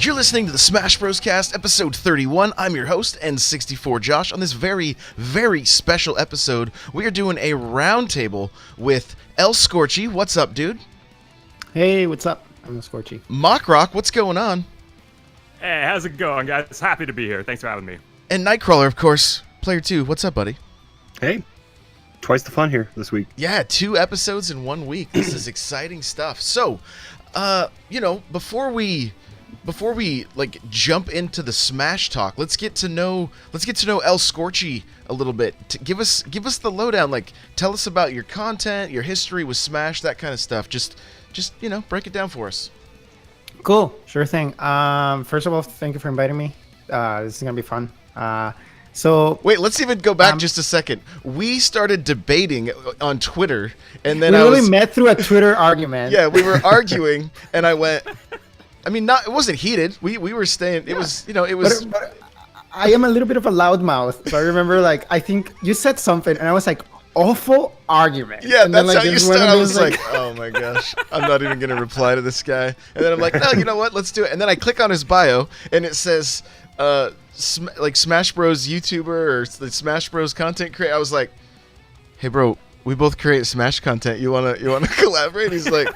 You're listening to the Smash Bros. Cast, episode 31. I'm your host, N64 Josh. On this very, very special episode, we are doing a roundtable with El Scorchy. What's up, dude? Hey, what's up? I'm Scorchy. Mockrock, what's going on? Hey, how's it going, guys? Happy to be here. Thanks for having me. And Nightcrawler, of course, player 2. What's up, buddy? Hey, twice the fun here this week. Yeah, 2 episodes in 1 week. This is exciting stuff. So, before we like jump into the Smash talk, let's get to know El Scorchy a little bit. Give us the lowdown. Like, tell us about your content, your history with Smash, that kind of stuff. Just break it down for us. Cool, sure thing. First of all, thank you for inviting me. This is gonna be fun. So wait, let's even go back just a second. We started debating on Twitter, and then we really met through a Twitter argument. Yeah, we were arguing, and I went. I mean, it wasn't heated. We were staying. It was. But I am a little bit of a loudmouth. So I remember, I think you said something, and I was like, awful argument. Yeah, and that's then, how you started. I was like, oh my gosh, I'm not even going to reply to this guy. And then I'm like, no, you know what? Let's do it. And then I click on his bio, and it says, Smash Bros. YouTuber or the Smash Bros. Content creator. I was like, hey, bro, we both create Smash content. You wanna collaborate? He's like,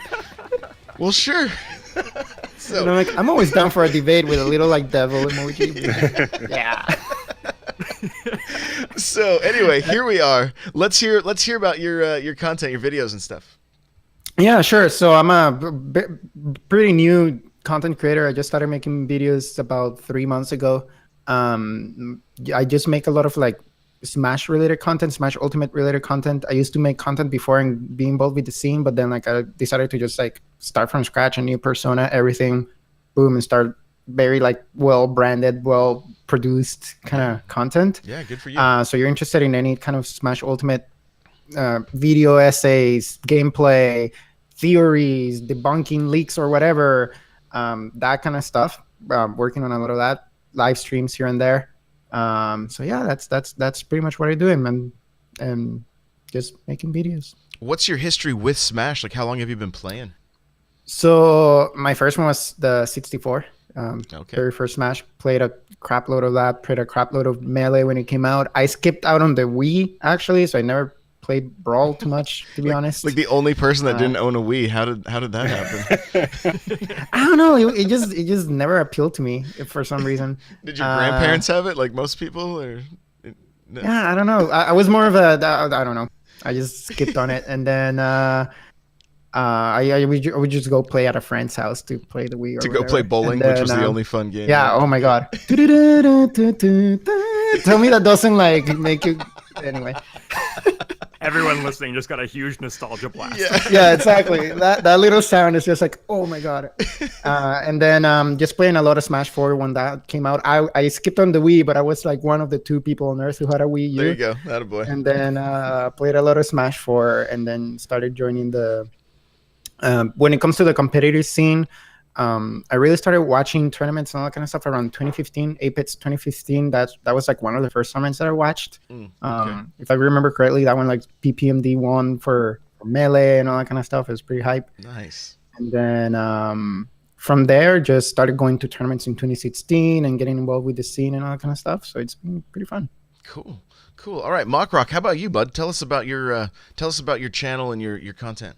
well, sure. So and I'm always down for a debate with a little devil emoji. Yeah. So anyway, here we are. Let's hear about your content, your videos and stuff. Yeah, sure. So I'm a pretty new content creator. I just started making videos about 3 months ago. I just make a lot of Smash related content, Smash Ultimate related content. I used to make content before and be involved with the scene, but then I decided to just start from scratch, a new persona, everything, boom, and start very well branded, well produced kind of content. Yeah, good for you. So you're interested in any kind of Smash Ultimate video essays, gameplay, theories, debunking leaks or whatever, that kind of stuff. Working on a lot of that, live streams here and there. So yeah, that's pretty much what I do, and just making videos. What's your history with Smash? How long have you been playing? So my first one was the 64. Okay. Very first Smash. Played a crap load of that. Played a crap load of Melee when it came out. I skipped out on the Wii actually, so I never played Brawl too much, to be honest. The only person that didn't own a Wii. How did that happen? I don't know. It just never appealed to me for some reason. Did your grandparents have it, like most people, or? No? Yeah, I don't know. I was more of a I don't know. I just skipped on it, and then I would just go play at a friend's house to play the Wii. Go play bowling, then, which was the only fun game. Yeah. Right? Oh my god. Tell me that doesn't make you. Anyway. Everyone listening just got a huge nostalgia blast. Yeah, exactly. That little sound is just oh my god. And then just playing a lot of Smash 4 when that came out. I skipped on the Wii, but I was one of the 2 people on Earth who had a Wii U. There you go, attaboy. And then played a lot of Smash 4, and then started joining the. When it comes to the competitive scene, I really started watching tournaments and all that kind of stuff around 2015, Apex 2015. That was one of the first tournaments that I watched. Okay. If I remember correctly, that one PPMD won for Melee and all that kind of stuff. It was pretty hype. Nice. And then from there, just started going to tournaments in 2016 and getting involved with the scene and all that kind of stuff. So it's been pretty fun. Cool. All right, Mockrock, how about you, bud? Tell us about your channel and your content.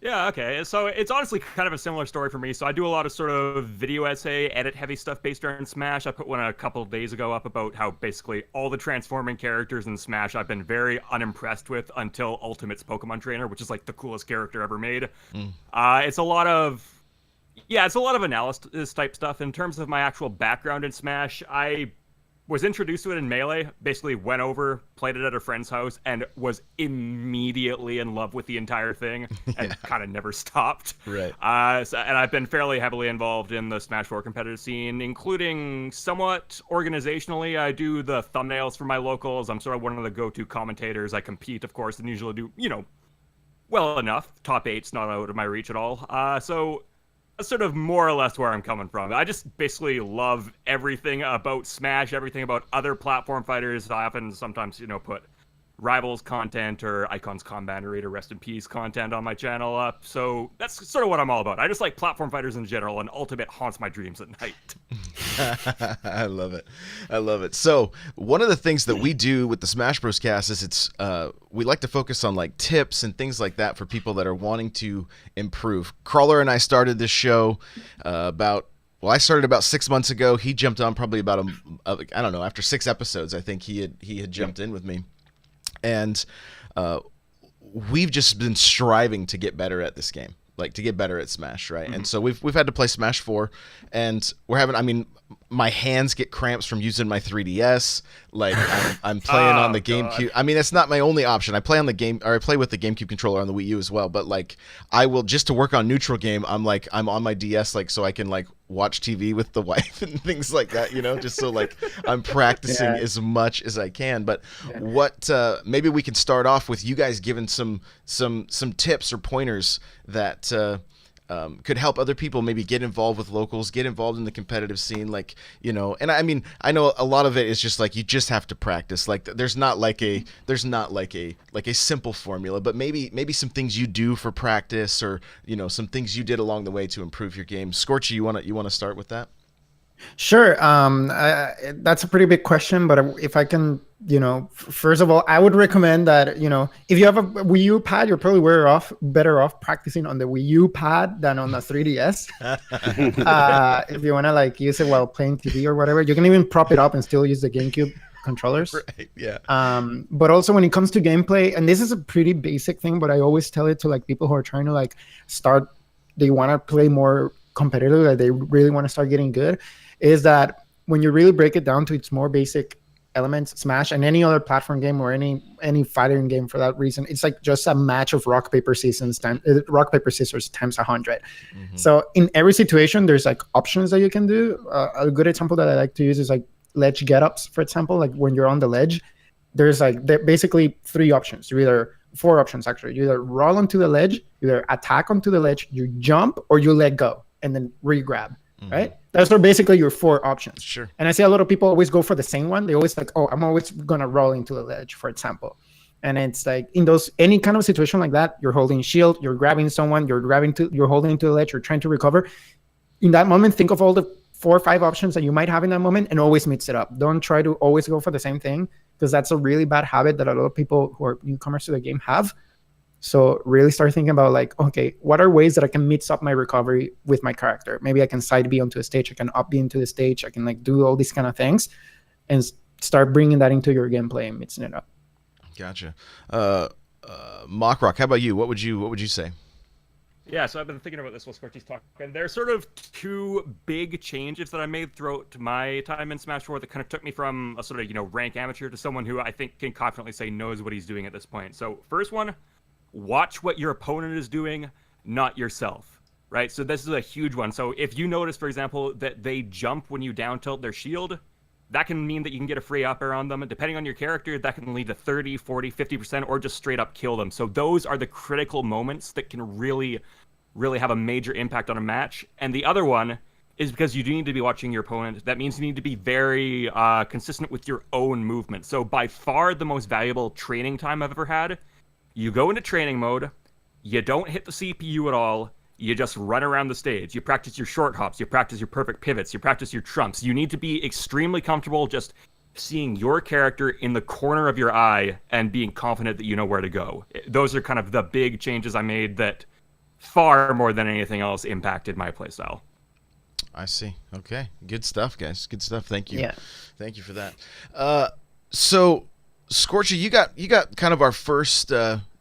Yeah, okay. So it's honestly kind of a similar story for me. So I do a lot of sort of video essay, edit-heavy stuff based around Smash. I put one a couple of days ago up about how basically all the transforming characters in Smash I've been very unimpressed with until Ultimate's Pokemon Trainer, which is the coolest character ever made. It's a lot of analysis type stuff. In terms of my actual background in Smash, I was introduced to it in Melee, basically went over, played it at a friend's house, and was immediately in love with the entire thing, and kind of never stopped. Right. And I've been fairly heavily involved in the Smash 4 competitive scene, including somewhat organizationally. I do the thumbnails for my locals. I'm sort of one of the go-to commentators. I compete, of course, and usually do, well enough. Top 8's not out of my reach at all. So that's sort of more or less where I'm coming from. I just basically love everything about Smash, everything about other platform fighters. I often sometimes, put Rivals content or Icons Combander or Rest in Peace content on my channel up. So that's sort of what I'm all about. I just like platform fighters in general, and Ultimate haunts my dreams at night. I love it. I love it. So one of the things that we do with the Smash Bros. Cast is we like to focus on like tips and things like that for people that are wanting to improve. Crawler and I started this show I started about 6 months ago. He jumped on probably about I don't know, after 6 episodes. I think he had jumped in with me, and we've just been striving to get better at this game, like to get better at Smash, right? Mm-hmm. And so we've had to play Smash 4, and we're having. I mean, my hands get cramps from using my 3DS. Like I'm playing on the GameCube. I mean, that's not my only option. I play on I play with the GameCube controller on the Wii U as well. But like, I will just to work on neutral game. I'm on my DS, like so I can like watch TV with the wife and things like that. You know, just so like I'm practicing as much as I can. But what maybe we can start off with you guys giving some tips or pointers that. Could help other people maybe get involved with locals, get involved in the competitive scene, like, you know. And I mean, I know a lot of it is just like you just have to practice. Like there's not like a simple formula, but maybe some things you do for practice, or you know, some things you did along the way to improve your game. Scorchy, you want to start with that? Sure. That's a pretty big question, but if I can, you know, first of all, I would recommend that, you know, if you have a Wii U pad, you're probably better off practicing on the Wii U pad than on the 3DS. If you want to like use it while playing TV or whatever, you can even prop it up and still use the GameCube controllers. Right. Yeah. But also when it comes to gameplay, and this is a pretty basic thing, but I always tell it to like people who are trying to like they want to play more competitive, like they really want to start getting good, is that when you really break it down to its more basic elements, Smash and any other platform game or any fighting game for that reason, it's like just a match of rock paper scissors times 100. Mm-hmm. So in every situation, there's like options that you can do. A good example that I like to use is like ledge get-ups, for example. Like when you're on the ledge, there's basically 3 options. 4 options actually. You either roll onto the ledge, you either attack onto the ledge, you jump, or you let go and then re-grab. Mm-hmm. Right? Those are basically your 4 options. Sure. And I see a lot of people always go for the same one. They always like, oh, I'm always gonna roll into the ledge, for example. And it's like in any kind of situation like that, you're holding shield, you're grabbing someone, you're holding into the ledge, you're trying to recover. In that moment, think of all the 4 or 5 options that you might have in that moment and always mix it up. Don't try to always go for the same thing, because that's a really bad habit that a lot of people who are newcomers to the game have. So really start thinking about like, okay, what are ways that I can mix up my recovery with my character? Maybe I can side B onto a stage, I can up B into the stage, I can like do all these kind of things, and start bringing that into your gameplay and mixing it up. Gotcha. Mockrock, how about you? What would you say? Yeah, so I've been thinking about this while Scorchy's talking. There's sort of 2 big changes that I made throughout my time in Smash 4 that kind of took me from a sort of, you know, rank amateur to someone who I think can confidently say knows what he's doing at this point. So first one, watch what your opponent is doing, not yourself, right? So this is a huge one. So if you notice, for example, that they jump when you down tilt their shield, that can mean that you can get a free up air on them. And depending on your character, that can lead to 30, 40, 50%, or just straight up kill them. So those are the critical moments that can really, really have a major impact on a match. And the other one is because you do need to be watching your opponent. That means you need to be very consistent with your own movement. So by far the most valuable training time I've ever had, you go into training mode, you don't hit the CPU at all, you just run around the stage. You practice your short hops, you practice your perfect pivots, you practice your trumps. You need to be extremely comfortable just seeing your character in the corner of your eye and being confident that you know where to go. Those are kind of the big changes I made that far more than anything else impacted my playstyle. I see. Okay. Good stuff, guys. Good stuff. Thank you. Yeah. Thank you for that. So Scorchy, you got kind of our first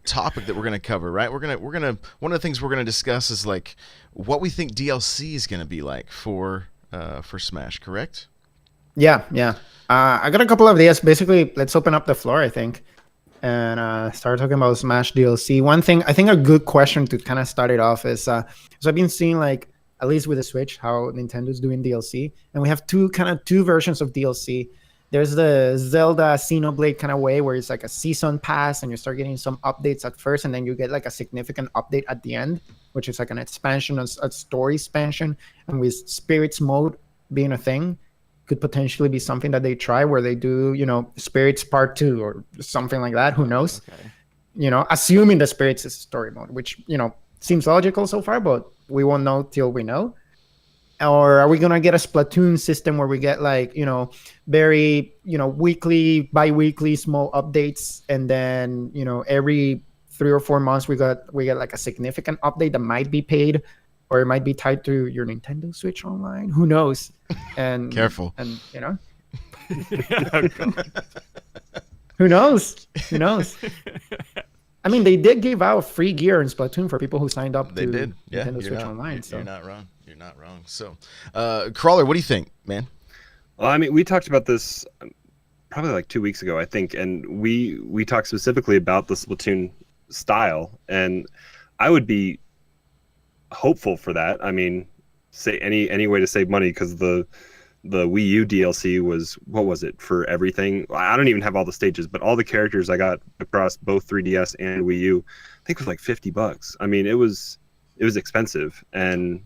topic that we're going to cover, right? We're gonna one of the things we're going to discuss is like what we think DLC is going to be like for Smash, correct? Yeah. I got a couple of ideas. Basically, let's open up the floor, I think, and start talking about Smash DLC. One thing, I think a good question to kind of start it off is, so I've been seeing like, at least with the Switch, how Nintendo's doing DLC, and we have two versions of DLC. There's the Zelda Xenoblade kind of way where it's like a season pass and you start getting some updates at first and then you get like a significant update at the end, which is like an expansion, a story expansion, and with Spirits mode being a thing. could potentially be something that they try where they do, Spirits Part 2 or something like that. Who knows? Okay. Assuming the Spirits is story mode, which, seems logical so far, but we won't know till we know. Or are we going to get a Splatoon system where we get very, weekly, bi-weekly small updates, and then, every 3 or 4 months we get like a significant update that might be paid, or it might be tied to your Nintendo Switch Online. Who knows? And Careful. And who knows? I mean, they did give out free gear in Splatoon for people who signed up They to did. Yeah, Nintendo Switch Online. So you're not wrong. You're not wrong. So, Crawler, what do you think, man? Well, I mean, we talked about this probably like 2 weeks ago, I think, and we talked specifically about the Splatoon style, and I would be hopeful for that. I mean, say any way to save money, because the Wii U DLC was, what was it, for everything? I don't even have all the stages, but all the characters I got across both 3DS and Wii U, I think it was like $50. I mean, it was expensive, and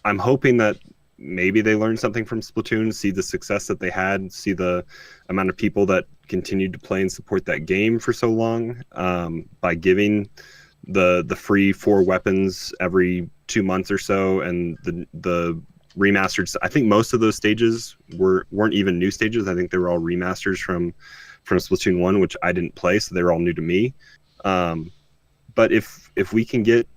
I'm hoping that maybe they learned something from Splatoon, see the success that they had, see the amount of people that continued to play and support that game for so long, by giving the free 4 weapons every 2 months or so, and the remastered. I think most of those stages weren't even new stages. I think they were all remasters from Splatoon 1, which I didn't play, so they were all new to me. But if we can get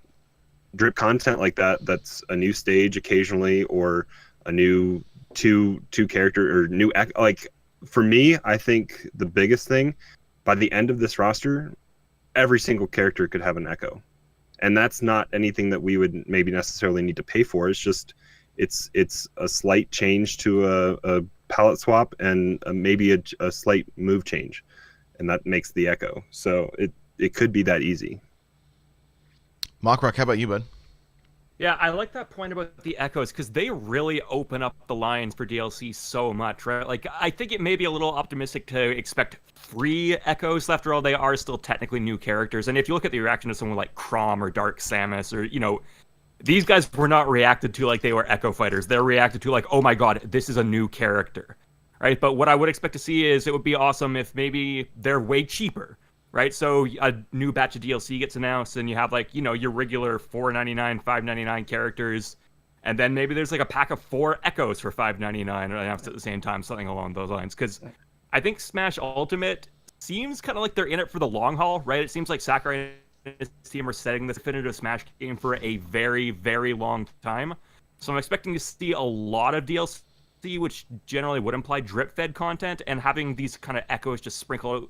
drip content like that's a new stage occasionally, or a new two character, or new, like, for me, I think the biggest thing, by the end of this roster, every single character could have an echo, and that's not anything that we would maybe necessarily need to pay for. It's just it's a slight change to a palette swap, and maybe a slight move change, and that makes the echo. So it could be that easy. Mockrock, how about you, bud? Yeah, I like that point about the echoes, because they really open up the lines for DLC so much, right? Like, I think it may be a little optimistic to expect free echoes. After all, they are still technically new characters. And if you look at the reaction to someone like Crom or Dark Samus, or, these guys were not reacted to like they were Echo Fighters. They're reacted to like, oh my god, this is a new character, right? But what I would expect to see is, it would be awesome if maybe they're way cheaper, right? So a new batch of DLC gets announced, and you have like, your regular $4.99, $5.99 characters, and then maybe there's like a pack of 4 Echoes for $5.99 announced at the same time, something along those lines. Because I think Smash Ultimate seems kind of like they're in it for the long haul, right? It seems like Sakurai and his team are setting this definitive Smash game for a very, very long time. So I'm expecting to see a lot of DLC, which generally would imply drip-fed content, and having these kind of echoes just sprinkle out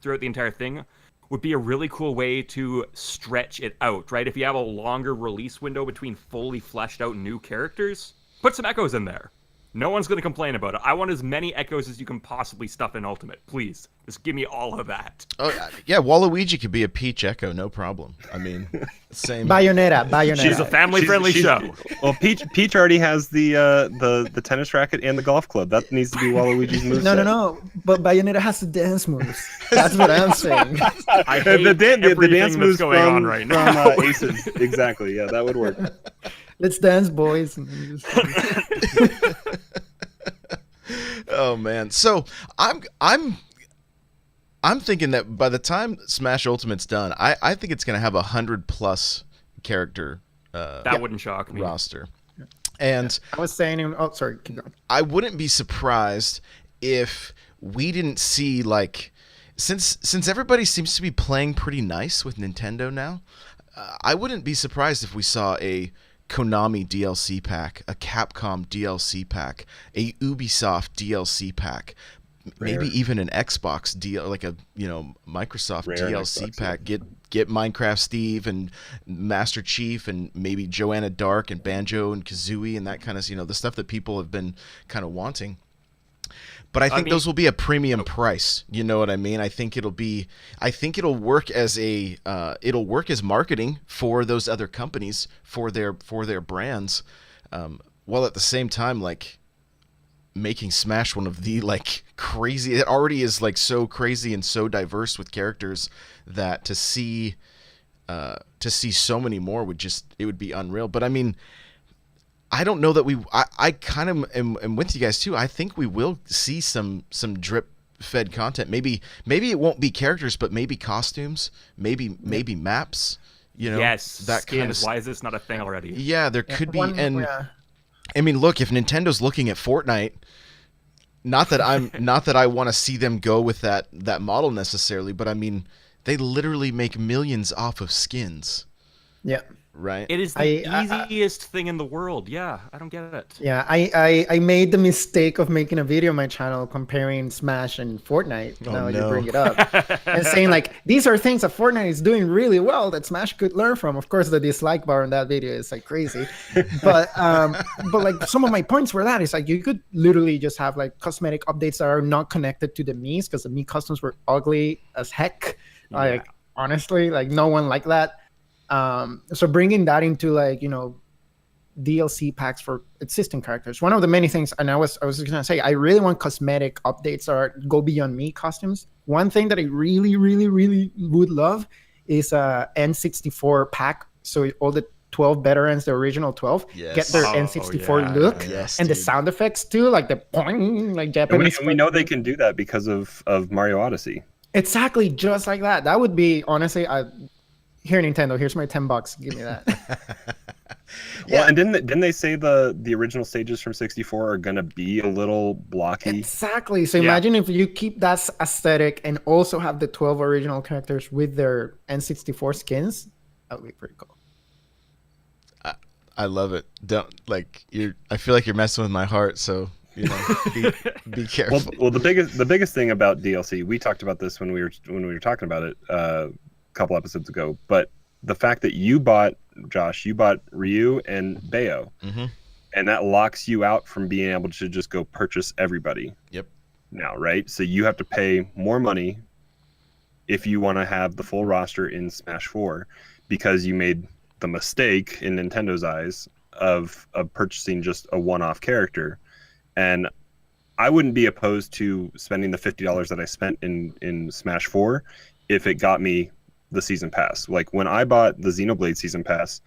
throughout the entire thing would be a really cool way to stretch it out, right? If you have a longer release window between fully fleshed out new characters, put some echoes in there. No one's going to complain about it. I want as many echoes as you can possibly stuff in Ultimate. Please, just give me all of that. Oh yeah, Waluigi could be a Peach Echo, no problem. I mean, same. Bayonetta. She's a family-friendly show. Well, Peach already has the tennis racket and the golf club. That needs to be Waluigi's moveset. No. But Bayonetta has the dance moves. That's what I'm saying. I hate the dance moves going on right now. From Aces. Exactly. Yeah, that would work. Let's dance, boys. Oh man, so I'm thinking that by the time Smash Ultimate's done, I think it's gonna have 100+ character that wouldn't shock me. roster. And I was saying, sorry, keep going. I wouldn't be surprised if we didn't see, like, since everybody seems to be playing pretty nice with Nintendo now, I wouldn't be surprised if we saw a Konami DLC pack, a Capcom DLC pack, a Ubisoft DLC pack, maybe even an Xbox like a Microsoft Rare DLC Xbox, pack. Get Minecraft Steve and Master Chief and maybe Joanna Dark and Banjo and Kazooie and that kind of the stuff that people have been kind of wanting. But I think those will be a premium price. You know what I mean? I think it'll work as it'll work as marketing for those other companies, for their brands, while at the same time, like, making Smash one of the, like, crazy. It already is, like, so crazy and so diverse with characters that to see so many more would be unreal. But I mean, I don't know that I kind of am with you guys too. I think we will see some drip fed content. Maybe it won't be characters, but maybe costumes, maybe maps. Yes, that skins. kind of. Why is this not a thing already? Yeah, there could be. And Yeah. I mean, look, if Nintendo's looking at Fortnite, not that I want to see them go with that model necessarily, but I mean, they literally make millions off of skins. Yeah. Right. It is the easiest thing in the world. Yeah, I don't get it. Yeah, I made the mistake of making a video on my channel comparing Smash and Fortnite. Oh, now you no. bring it up. And saying like, these are things that Fortnite is doing really well that Smash could learn from. Of course, the dislike bar on that video is like crazy. But like some of my points were that it's like you could literally just have like cosmetic updates that are not connected to the Mii's because the Mii customs were ugly as heck. Like honestly, like no one liked that. So bringing that into like, DLC packs for existing characters. One of the many things, and I was just gonna say, I really want cosmetic updates or go beyond Mii costumes. One thing that I really, really, really would love is a N64 pack. So all the 12 veterans, the original 12, get their N64 look and the sound effects too, like the poing, like Japanese. And we know they can do that because of Mario Odyssey. Exactly, just like that. That would be honestly, here Nintendo, here's my $10. Give me that. Well, and didn't they say the original stages from 64 are gonna be a little blocky? Exactly. So imagine if you keep that aesthetic and also have the 12 original characters with their N64 skins. That would be pretty cool. I love it. I feel like you're messing with my heart, so be careful. Well, the biggest thing about DLC, we talked about this when we were talking about it a couple episodes ago, but the fact that you bought Ryu and Bayo, and that locks you out from being able to just go purchase everybody. Yep. Now, right? So you have to pay more money if you want to have the full roster in Smash 4 because you made the mistake in Nintendo's eyes of purchasing just a one-off character. And I wouldn't be opposed to spending the $50 that I spent in Smash 4 if it got me the season pass. Like when I bought the Xenoblade season pass,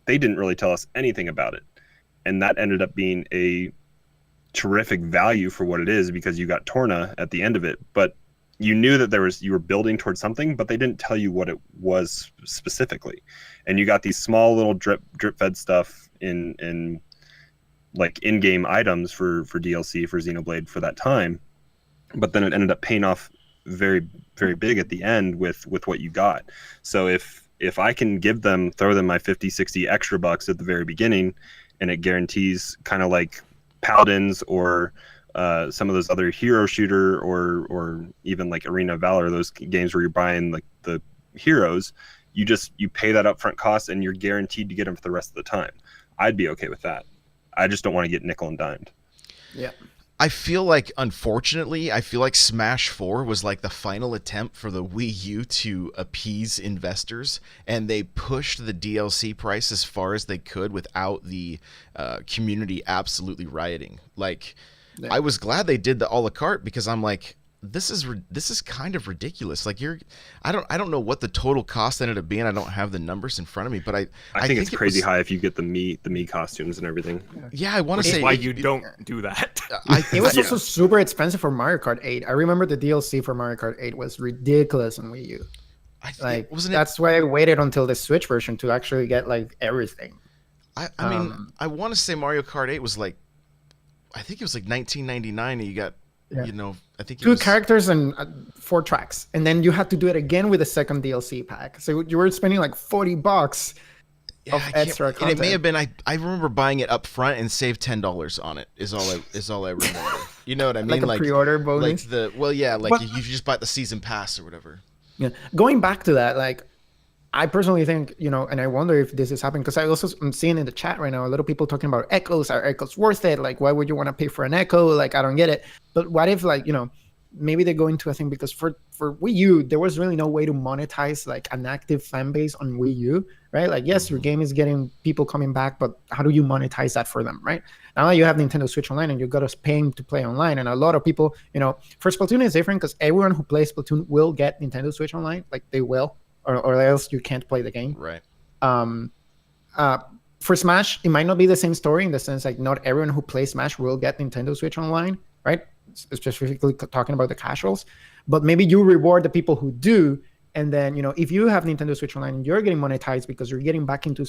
they didn't really tell us anything about it. And that ended up being a terrific value for what it is because you got Torna at the end of it. But you knew that you were building towards something, but they didn't tell you what it was specifically. And you got these small little drip fed stuff in like in-game items for DLC for Xenoblade for that time. But then it ended up paying off very, very big at the end with what you got. So if I can throw them my 50, 60 extra bucks at the very beginning, and it guarantees kind of like Paladins or some of those other hero shooter or even like Arena of Valor, those games where you're buying like the heroes, you pay that upfront cost and you're guaranteed to get them for the rest of the time. I'd be okay with that. I just don't want to get nickel and dimed. Yeah. I feel like, unfortunately, Smash 4 was like the final attempt for the Wii U to appease investors, and they pushed the DLC price as far as they could without the community absolutely rioting. Like, I was glad they did the a la carte because I'm like, this is kind of ridiculous. Like I don't know what the total cost ended up being. I don't have the numbers in front of me, but I think it's crazy high if you get the Mii costumes and everything. Yeah, I want to say why you don't do that. It was also super expensive for Mario Kart 8. I remember the DLC for Mario Kart 8 was ridiculous on Wii U. That's why I waited until the Switch version to actually get like everything. I mean, I want to say Mario Kart 8 was like, I think it was like $19.99, and you got. I think two characters and 4 tracks, and then you had to do it again with a second DLC pack. So you were spending like $40 of extra content. And it may have been I remember buying it up front and saved $10 on it. Is all I remember. You know what I mean? Like a pre-order bonus. You just bought the season pass or whatever. Yeah, going back to that, like. I personally think, and I wonder if this is happening because I also am seeing in the chat right now a lot of people talking about echoes. Are echoes worth it? Like, why would you want to pay for an echo? Like, I don't get it. But what if, like, maybe they go into a thing because for Wii U, there was really no way to monetize like an active fan base on Wii U, right? Like, yes, your game is getting people coming back, but how do you monetize that for them, right? Now you have Nintendo Switch Online and you got us paying to play online. And a lot of people, for Splatoon is different because everyone who plays Splatoon will get Nintendo Switch Online. Like, they will. Or else you can't play the game. Right. for Smash, it might not be the same story in the sense like not everyone who plays Smash will get Nintendo Switch Online, right? Specifically talking about the casuals, but maybe you reward the people who do. And then, if you have Nintendo Switch Online and you're getting monetized because you're getting back into,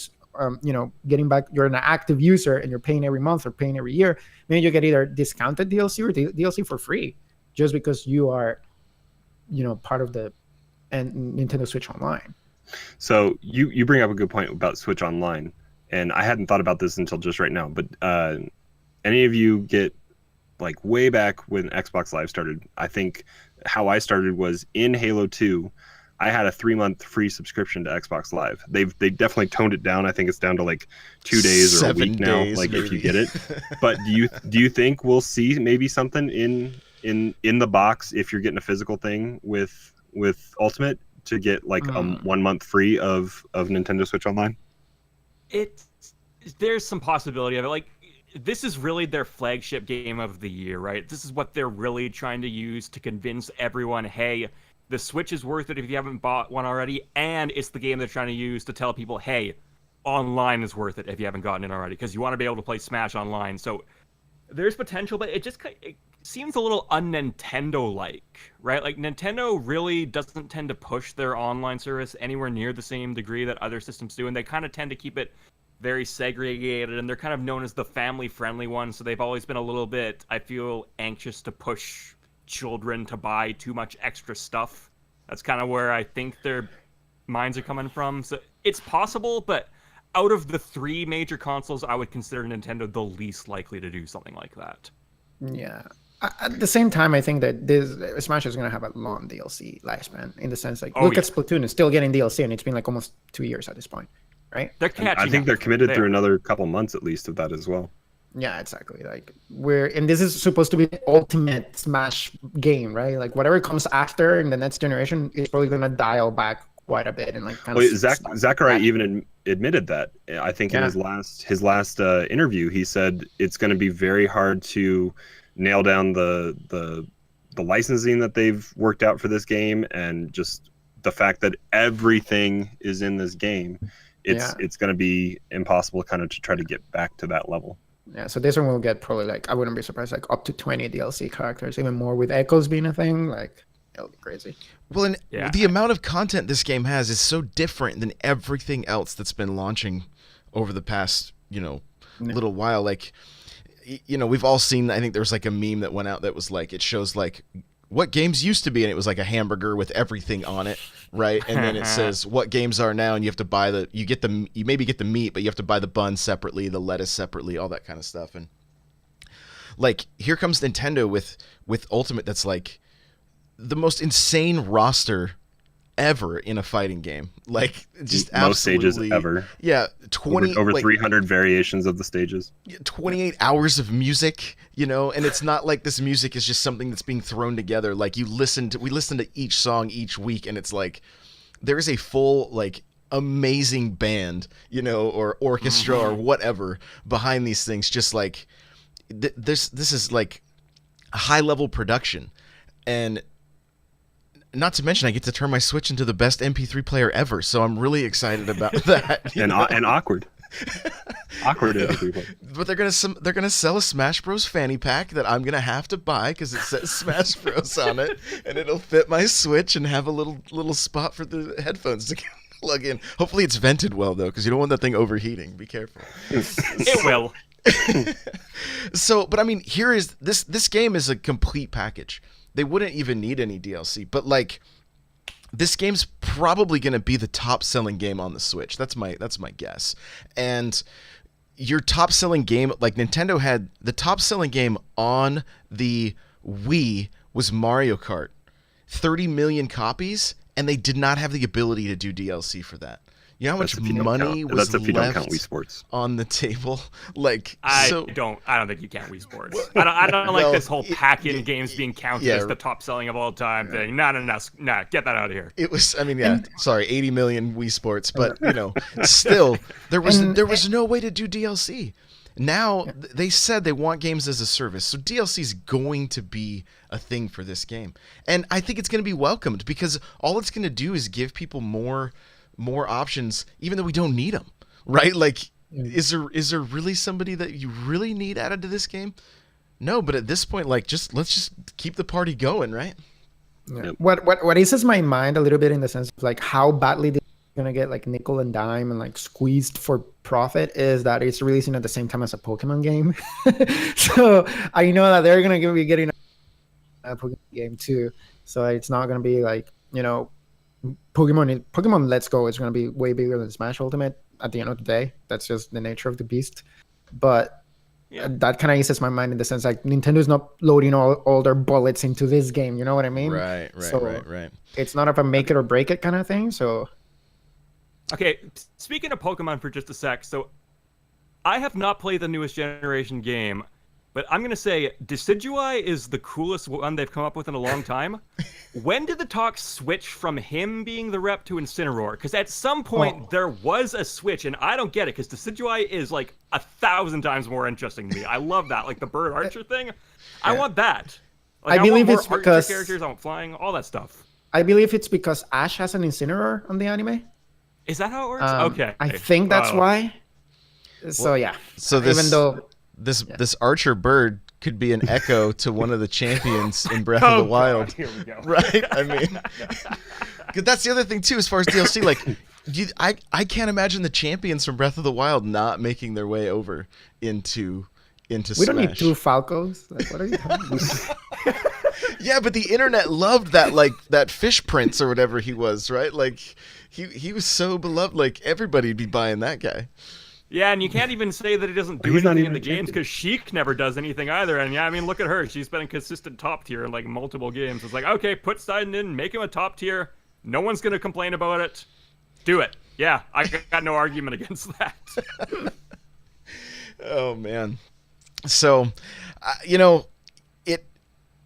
you're an active user and you're paying every month or paying every year, maybe you get either discounted DLC or DLC for free just because you are, part of the Nintendo Switch Online. So you bring up a good point about Switch Online, and I hadn't thought about this until just right now, but any of you get like way back when Xbox Live started, I think how I started was in Halo 2, I had a 3-month free subscription to Xbox Live. They've definitely toned it down. I think it's down to like 2 days or a week now, like maybe. If you get it. But do you think we'll see maybe something in the box if you're getting a physical thing with Ultimate to get like 1 month free of Nintendo Switch Online? There's some possibility of it. Like, this is really their flagship game of the year, right? This is what they're really trying to use to convince everyone, hey, the Switch is worth it if you haven't bought one already, and it's the game they're trying to use to tell people, hey, online is worth it if you haven't gotten it already, because you want to be able to play Smash online. So there's potential, but it seems a little un-Nintendo-like, right? Like, Nintendo really doesn't tend to push their online service anywhere near the same degree that other systems do, and they kind of tend to keep it very segregated, and they're kind of known as the family-friendly one, so they've always been a little bit, I feel, anxious to push children to buy too much extra stuff. That's kind of where I think their minds are coming from. So it's possible, but out of the 3 major consoles, I would consider Nintendo the least likely to do something like that. Yeah. At the same time, I think that this Smash is going to have a long DLC lifespan in the sense like, look at Splatoon, it's still getting DLC, and it's been like almost 2 years at this point, right? They're catching I think they're committed through another couple months at least of that as well. Yeah, exactly. Like and this is supposed to be the ultimate Smash game, right? Like whatever comes after in the next generation is probably gonna dial back quite a bit and like kind of. Zachary even admitted that. I think in his last interview, he said it's going to be very hard to nail down the licensing that they've worked out for this game, and just the fact that everything is in this game. It's going to be impossible kind of to try to get back to that level. Yeah, so this one will get probably like, I wouldn't be surprised, like up to 20 DLC characters, even more with Echoes being a thing. Like, it'll be crazy. Well, and the amount of content this game has is so different than everything else that's been launching over the past, little while. Like, we've all seen, I think there's like a meme that went out that was like, it shows like what games used to be, and it was like a hamburger with everything on it, right? And then it says what games are now, and you have to buy you maybe get the meat, but you have to buy the bun separately, the lettuce separately, all that kind of stuff. And like, here comes Nintendo with Ultimate, that's like the most insane roster ever in a fighting game. Like, just most stages ever. Yeah, 20 over 300 variations of the stages. 28 hours of music, and it's not like this music is just something that's being thrown together. Like, we listen to each song each week, and it's like there is a full like amazing band, or orchestra or whatever behind these things. Just like this is like a high level production. And not to mention, I get to turn my Switch into the best MP3 player ever, so I'm really excited about that. And awkward MP3 player. But they're gonna sell a Smash Bros. Fanny pack that I'm gonna have to buy because it says Smash Bros. On it, and it'll fit my Switch and have a little spot for the headphones to plug in. Hopefully, it's vented well though, because you don't want that thing overheating. Be careful. It will. So, but I mean, here is this game is a complete package. They wouldn't even need any DLC, but like, this game's probably going to be the top-selling game on the Switch. That's my guess. And your top-selling game, like Nintendo had the top-selling game on the Wii was Mario Kart, 30 million copies, and they did not have the ability to do DLC for that. You know how much money was left on the table? Like, I don't think you count Wii Sports. I don't like this whole pack-in games being counted as the top selling of all time thing. No, get that out of here. It was, 80 million Wii Sports, but still, there was no way to do DLC. Now they said they want games as a service, so DLC is going to be a thing for this game, and I think it's going to be welcomed because all it's going to do is give people more options, even though we don't need them, right? Like, is there really somebody that you really need added to this game? No, but at this point, like, let's just keep the party going, right? Yeah. Yep. What eases my mind a little bit in the sense of like how badly they're gonna get like nickel and dime and like squeezed for profit is that it's releasing at the same time as a Pokemon game. So I know that they're gonna be getting a Pokemon game too. So it's not gonna be like, Pokemon Let's Go is gonna be way bigger than Smash Ultimate at the end of the day. That's just the nature of the beast. But that kind of eases my mind in the sense like Nintendo's not loading all their bullets into this game. You know what I mean? Right. It's not a make it or break it kind of thing. So, Okay, speaking of Pokemon for just a sec, so I have not played the newest generation game, but I'm gonna say Decidueye is the coolest one they've come up with in a long time. When did the talk switch from him being the rep to Incineroar? Because at some point there was a switch, and I don't get it. Because Decidueye is like 1,000 times more interesting to me. I love that, like the bird archer thing. I want that. Like, I believe want it's more because characters. I want flying, all that stuff. I believe it's because Ash has an Incineroar on the anime. Is that how it works? Okay, I think that's why. So yeah. So this, even though this archer bird could be an echo to one of the champions in Breath of the Wild. God, here we go. Right? I mean, 'cause that's the other thing too, as far as DLC. Like, I can't imagine the champions from Breath of the Wild not making their way over into Smash. we don't need two Falcos. Like, what are you talking about? Yeah, but the internet loved that, like that fish prince or whatever he was, right? Like, he was so beloved. Like, everybody'd be buying that guy. Yeah, and you can't even say that he doesn't do He's not anything in even the a games because Sheik never does anything either. And yeah, I mean, look at her. She's been a consistent top tier in like multiple games. It's like, okay, put Sidon in, make him a top tier. No one's going to complain about it. Do it. Yeah, I got no argument against that. Oh, man. So,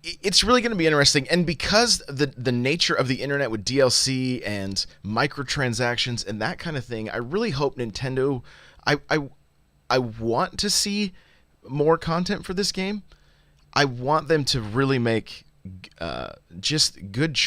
it's really going to be interesting. And because the nature of the internet with DLC and microtransactions and that kind of thing, I really hope Nintendo... I want to see more content for this game. I want them to really make just good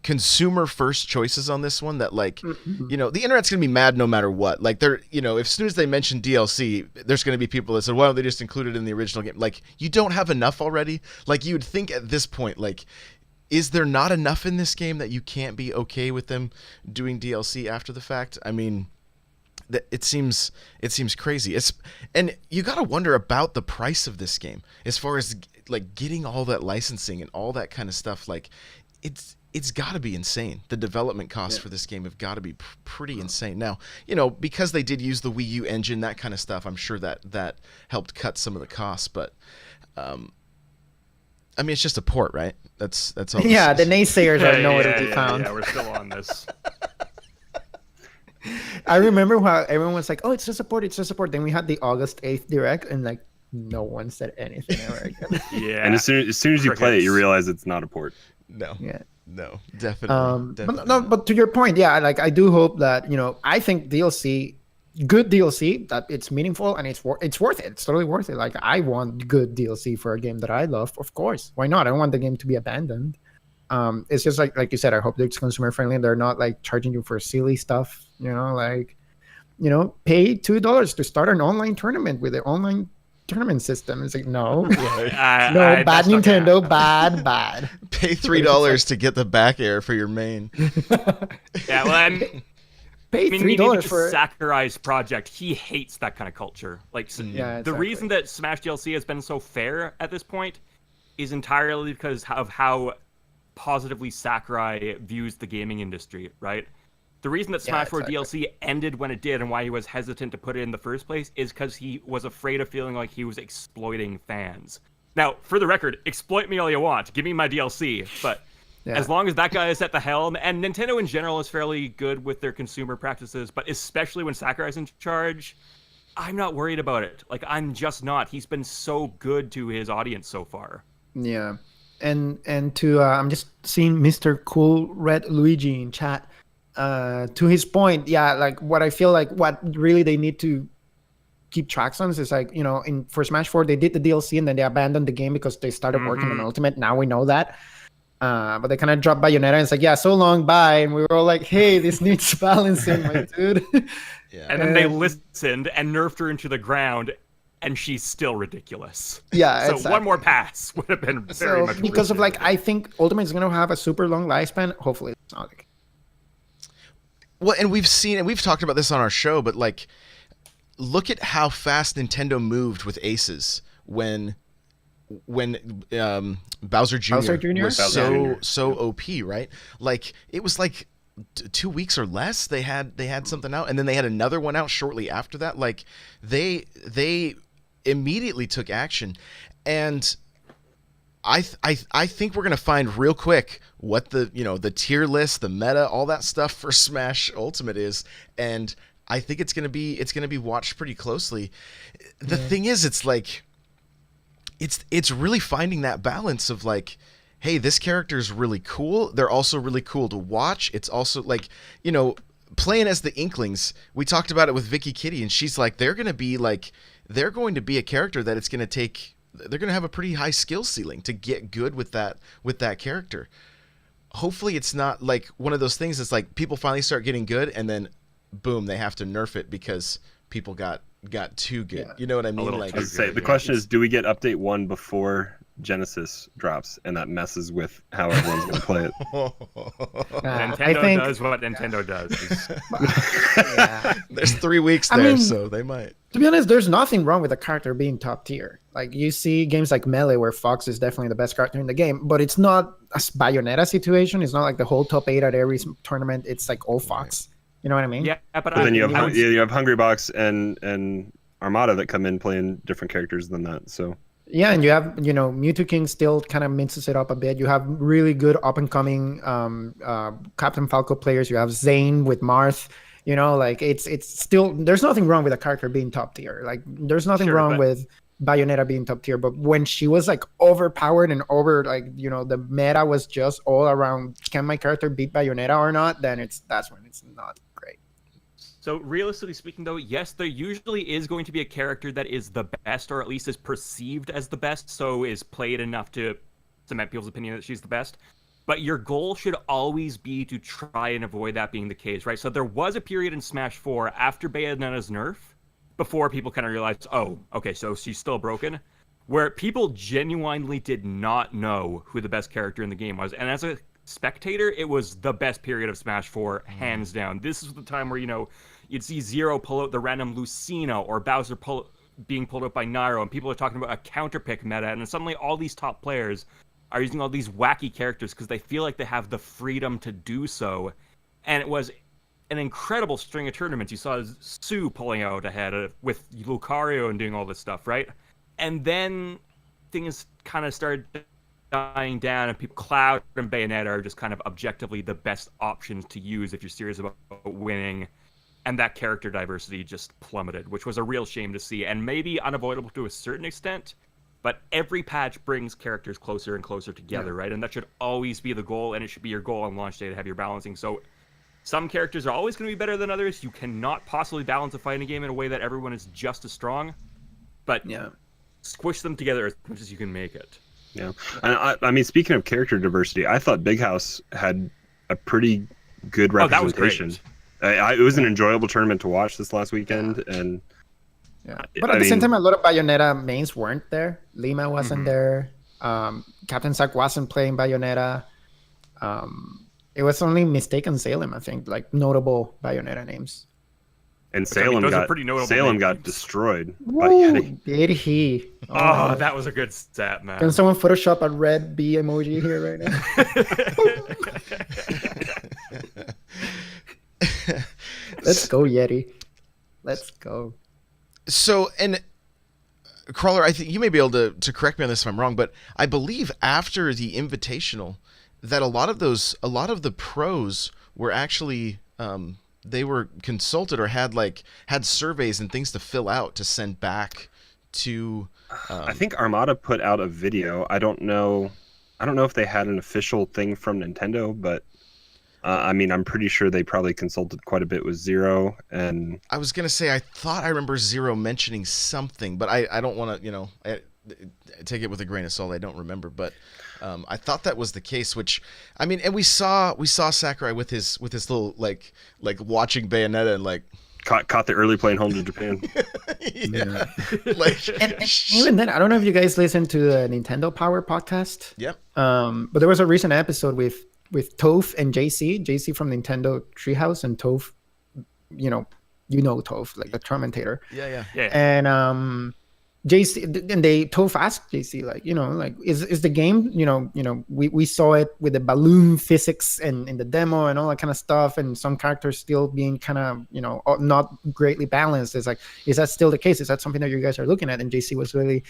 consumer first choices on this one that the internet's gonna be mad no matter what. Like, they're, as soon as they mention DLC, there's gonna be people that said, why don't they just include it in the original game? Like, you don't have enough already. Like, you would think at this point, like, is there not enough in this game that you can't be okay with them doing DLC after the fact? I mean, it seems crazy. And you gotta wonder about the price of this game as far as like getting all that licensing and all that kind of stuff. Like, it's got to be insane. The development costs for this game have got to be pretty insane. Now, because they did use the Wii U engine, that kind of stuff, I'm sure that helped cut some of the costs. But I mean, it's just a port, right? That's all. Yeah, the naysayers are nowhere to be found. Yeah, we're still on this. I remember how everyone was like, "Oh, it's just a port. It's just a port." Then we had the August 8th direct, and like no one said anything ever again. Yeah. And as soon as you play it, you realize it's not a port. No. Yeah. No, definitely. Definitely. But to your point, yeah, like I do hope that I think DLC, good DLC, that it's meaningful and it's worth it. It's totally worth it. Like, I want good DLC for a game that I love. Of course, why not? I don't want the game to be abandoned. It's just like you said, I hope it's consumer friendly and they're not like charging you for silly stuff. Pay $2 to start an online tournament with an online tournament system. It's like, no, bad Nintendo, bad. Pay $3 to get the back air for your main. Yeah, well, pay $3 for Sakurai's project. He hates that kind of culture. Like, the reason that Smash DLC has been so fair at this point is entirely because of how positively Sakurai views the gaming industry, right? The reason that Smash 4 DLC ended when it did and why he was hesitant to put it in the first place is because he was afraid of feeling like he was exploiting fans. Now, for the record, exploit me all you want. Give me my DLC. But as long as that guy is at the helm, and Nintendo in general is fairly good with their consumer practices, but especially when Sakurai's in charge, I'm not worried about it. Like, I'm just not. He's been so good to his audience so far. Yeah. And to, I'm just seeing Mr. Cool Red Luigi in chat. To his point, like what I feel like what really they need to keep tracks on is like, for Smash 4 they did the DLC and then they abandoned the game because they started working on Ultimate. Now we know that. But they kind of dropped Bayonetta, and it's like, yeah, so long, bye. And we were all like, hey, this needs balancing, my dude. Yeah. And then they listened and nerfed her into the ground, and she's still ridiculous. Yeah, So exactly. one more pass would have been very much because of like, appreciated. I think Ultimate is gonna have a super long lifespan. Hopefully, it's not like. Well, and we've seen, and we've talked about this on our show, but like, look at how fast Nintendo moved with Aces when Bowser Jr. Bowser Jr.? was Bowser Jr. so OP, right? Like it was like 2 weeks or less they had something out, and then they had another one out shortly after that. Like they immediately took action, and I think we're gonna find real quick what the tier list, the meta, all that stuff for Smash Ultimate is, and I think it's gonna be watched pretty closely. The thing is, it's like it's really finding that balance of like, hey, this character is really cool. They're also really cool to watch. It's also like, playing as the Inklings. We talked about it with Vicky Kitty, and she's like, they're going to be a character that it's going to take. They're going to have a pretty high skill ceiling to get good with that character. Hopefully, it's not like one of those things that's like people finally start getting good, and then boom, they have to nerf it because people got too good. Yeah. You know what I mean? little Like, too Say, good, the yeah. question is, do we get update 1 before Genesis drops, and that messes with how everyone's going to play it? Nintendo does what Nintendo does. Yeah. there's 3 weeks I there, mean- so they might. To be honest, there's nothing wrong with a character being top tier. Like you see games like Melee where Fox is definitely the best character in the game, but it's not a Bayonetta situation. It's not like the whole top 8 at every tournament. It's like all Fox. You know what I mean? Yeah, but But then you I would- have Hungry Box and Armada that come in playing different characters than that. So Yeah, and you have, Mewtwo King still kind of mixes it up a bit. You have really good up and coming Captain Falco players. You have Zane with Marth. Like it's still, there's nothing wrong with a character being top tier. Like there's nothing Sure, wrong but- with Bayonetta being top tier. But when she was like overpowered and over, like, the meta was just all around, can my character beat Bayonetta or not? Then that's when it's not great. So realistically speaking, though, yes, there usually is going to be a character that is the best, or at least is perceived as the best, so is played enough to cement people's opinion that she's the best. But your goal should always be to try and avoid that being the case, right? So there was a period in Smash 4 after Bayonetta's nerf, before people kind of realized, oh, okay, so she's still broken, where people genuinely did not know who the best character in the game was. And as a spectator, it was the best period of Smash 4, hands down. This is the time where, you'd see Zero pull out the random Lucina, or Bowser being pulled out by Nairo, and people are talking about a counterpick meta, and then suddenly all these top players are using all these wacky characters because they feel like they have the freedom to do so. And it was an incredible string of tournaments. You saw Sue pulling out ahead with Lucario and doing all this stuff, right? And then things kind of started dying down, and Cloud and Bayonetta are just kind of objectively the best options to use if you're serious about winning. And that character diversity just plummeted, which was a real shame to see, and maybe unavoidable to a certain extent. But every patch brings characters closer and closer together, right? And that should always be the goal, and it should be your goal on launch day to have your balancing. So some characters are always going to be better than others. You cannot possibly balance a fighting game in a way that everyone is just as strong. But Yeah. squish them together as much as you can make it. yeah, and I mean, speaking of character diversity, I thought Big House had a pretty good Oh, that was representation. great. It was an enjoyable tournament to watch this last weekend, and Yeah, but at the same time, a lot of Bayonetta mains weren't there. Lima wasn't there. Captain Zack wasn't playing Bayonetta. It was only Mistaken Salem, I think, like notable Bayonetta names. and I mean, Salem those are got pretty notable Salem names. got destroyed by Woo, Yeti. did he? Oh, that was a good stat, man. Can someone Photoshop a red B emoji here right now? Let's go, Yeti. Let's go. So, and Crawler, I think you may be able to correct me on this if I'm wrong, but I believe after the Invitational that a lot of the pros were actually they were consulted or had surveys and things to fill out to send back to. I think Armada put out a video. I don't know if they had an official thing from Nintendo, but I mean, I'm pretty sure they probably consulted quite a bit with Zero. And I was gonna say I thought I remember Zero mentioning something, but I don't want to take it with a grain of salt. I don't remember, but I thought that was the case. Which, I mean, and we saw Sakurai with his little like watching Bayonetta and like caught the early plane home to Japan. yeah. Like, And even then, I don't know if you guys listen to the Nintendo Power podcast. Yep. But there was a recent episode with Toph and JC from Nintendo Treehouse, and Toph, you know Toph, like the Tormentator. Yeah. And JC, and Toph asked JC, like, is the game, we saw it with the balloon physics and in the demo and all that kind of stuff, and some characters still being kind of, not greatly balanced. It's like, is that still the case? Is that something that you guys are looking at? And JC was really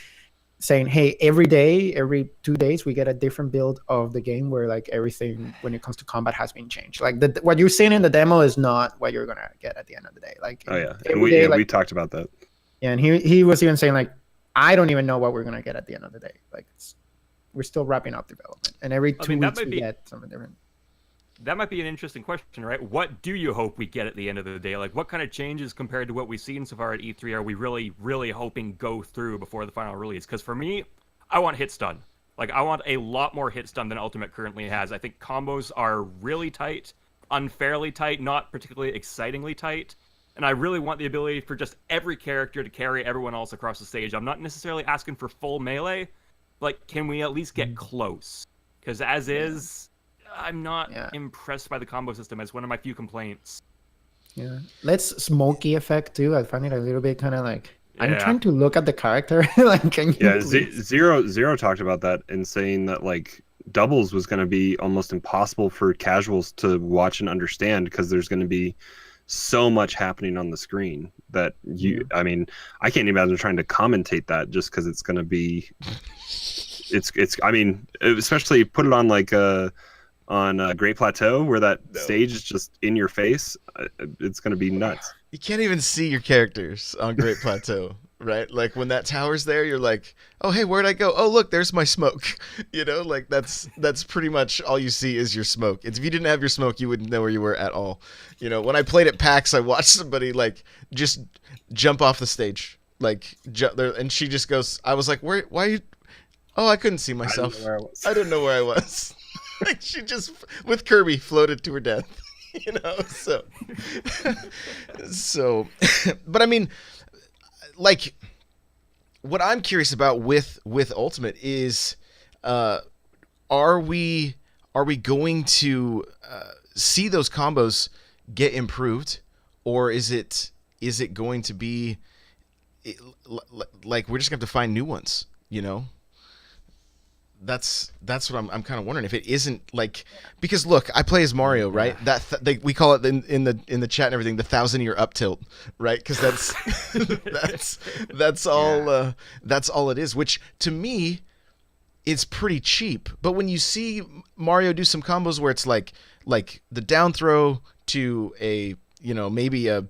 saying, hey, every 2 days we get a different build of the game where like everything when it comes to combat has been changed. Like what you're seeing in the demo is not what you're gonna get at the end of the day. Like, oh yeah, and we talked about that. Yeah, and he was even saying, like, I don't even know what we're gonna get at the end of the day. Like, we're still wrapping up development, and every 2 weeks we get something different. That might be an interesting question, right? What do you hope we get at the end of the day? Like, what kind of changes compared to what we've seen so far at E3 are we really, really hoping go through before the final release? Because for me, I want hits done. Like, I want a lot more hits done than Ultimate currently has. I think combos are really tight, unfairly tight, not particularly excitingly tight. And I really want the ability for just every character to carry everyone else across the stage. I'm not necessarily asking for full melee. Like, can we at least get close? Because as is, I'm not impressed by the combo system. It's one of my few complaints. Yeah. Let's smoky effect too. I find it a little bit kind of like, I'm trying to look at the character. Like, can you Zero talked about that and saying that like doubles was going to be almost impossible for casuals to watch and understand because there's going to be so much happening on the screen that I mean, I can't imagine trying to commentate that just because it's going to be, I mean, especially put it on like on Great Plateau where that stage is just in your face. It's going to be nuts. You can't even see your characters on Great Plateau, right? Like when that tower's there, you're like, oh, hey, where'd I go? Oh, look, there's my smoke. Like that's pretty much all you see is your smoke. If you didn't have your smoke, you wouldn't know where you were at all. When I played at PAX, I watched somebody like just jump off the stage, like and she just goes, I was like, why are you? Oh, I couldn't see myself. I didn't know where I was. Like she just with Kirby floated to her death. So but I mean, like, what I'm curious about with Ultimate is, are we going to see those combos get improved, or is it going to be like we're just going to have to find new ones? That's what I'm kind of wondering if it isn't like, because look, I play as Mario, right? We call it in the chat and everything the 1,000-year up tilt, right? Because that's all it is. Which to me is pretty cheap. But when you see Mario do some combos where it's like the down throw to a maybe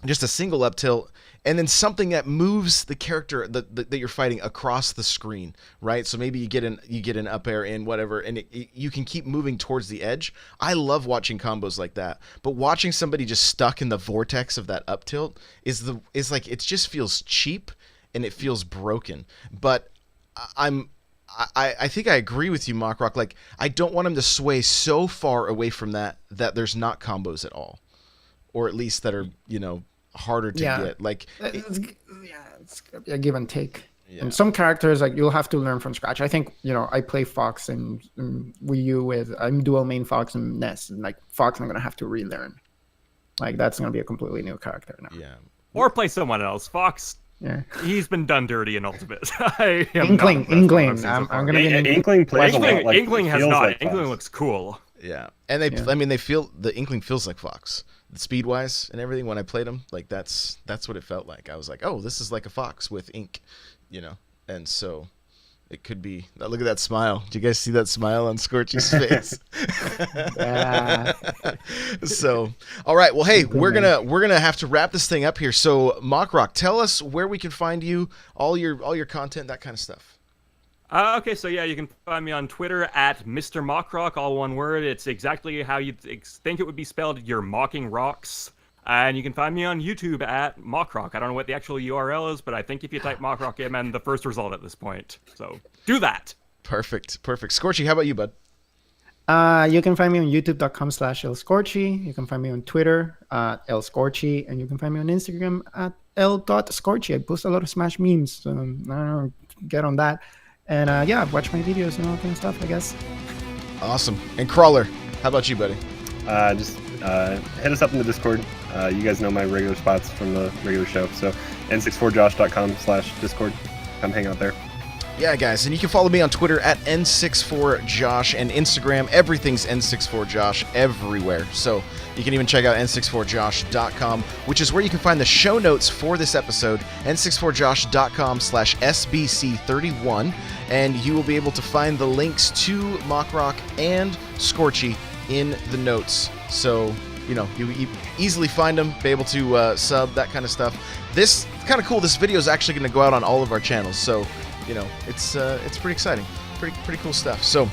just a single up tilt, and then something that moves the character that you're fighting across the screen, right? So maybe you get an up air in whatever, and you can keep moving towards the edge. I love watching combos like that, but watching somebody just stuck in the vortex of that up tilt is like, it just feels cheap and it feels broken. But I think I agree with you, Mockrock. Like, I don't want him to sway so far away from that there's not combos at all, or at least that are harder to get. Like, it's gonna be a give and take. And some characters, like, you'll have to learn from scratch. I think I play Fox and Wii U I'm dual main Fox and Ness, and like Fox I'm gonna have to relearn. Like, that's gonna be a completely new character now. Yeah. Or play someone else. Fox. Yeah. He's been done dirty in Ultimate. Inkling. I'm gonna get Inkling plays a lot like Inkling has not. like Inkling Fox. looks cool. Yeah. And I mean, the Inkling feels like Fox. Speed wise and everything, when I played him, like that's what it felt like. I was like, oh, this is like a Fox with ink, and so it could be. Look at that smile. Do you guys see that smile on Scorchy's face? So, all right, well, hey, we're gonna have to wrap this thing up here. So, Mockrock, tell us where we can find you, all your content, that kind of stuff. Okay, so yeah, you can find me on Twitter at Mr. Mockrock, all one word. It's exactly how you'd think it would be spelled. You're mocking rocks. And you can find me on YouTube at Mockrock. I don't know what the actual URL is, but I think if you type Mockrock, I'm in the first result at this point. So do that. Perfect. Scorchy, how about you, bud? You can find me on youtube.com/lscorchy. You can find me on Twitter at lscorchy, and you can find me on Instagram at l.scorchy. I post a lot of Smash memes, so I don't know, get on that. And yeah, watch my videos and all that kind of stuff, I guess. Awesome. And Crawler, how about you, buddy? Just hit us up in the Discord. You guys know my regular spots from the regular show. So n64josh.com/discord. Come hang out there. Yeah, guys, and you can follow me on Twitter at n64josh and Instagram. Everything's n64josh everywhere. So you can even check out n64josh.com, which is where you can find the show notes for this episode, n64josh.com/SBC31, and you will be able to find the links to Mockrock and Scorchy in the notes. So, you know, you easily find them, be able to sub, that kind of stuff. This kind of cool. This video is actually going to go out on all of our channels, so you know, it's pretty exciting, pretty cool stuff. So,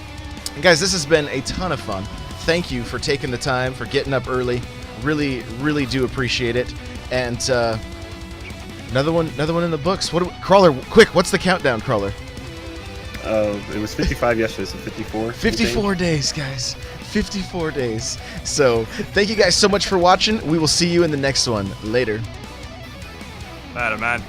guys, this has been a ton of fun. Thank you for taking the time, for getting up early. Really do appreciate it. And another one in the books. Crawler? Quick, what's the countdown, Crawler? It was 55 yesterday, so 54. 54 days, guys. 54 days. So, thank you guys so much for watching. We will see you in the next one. Later. Later, man.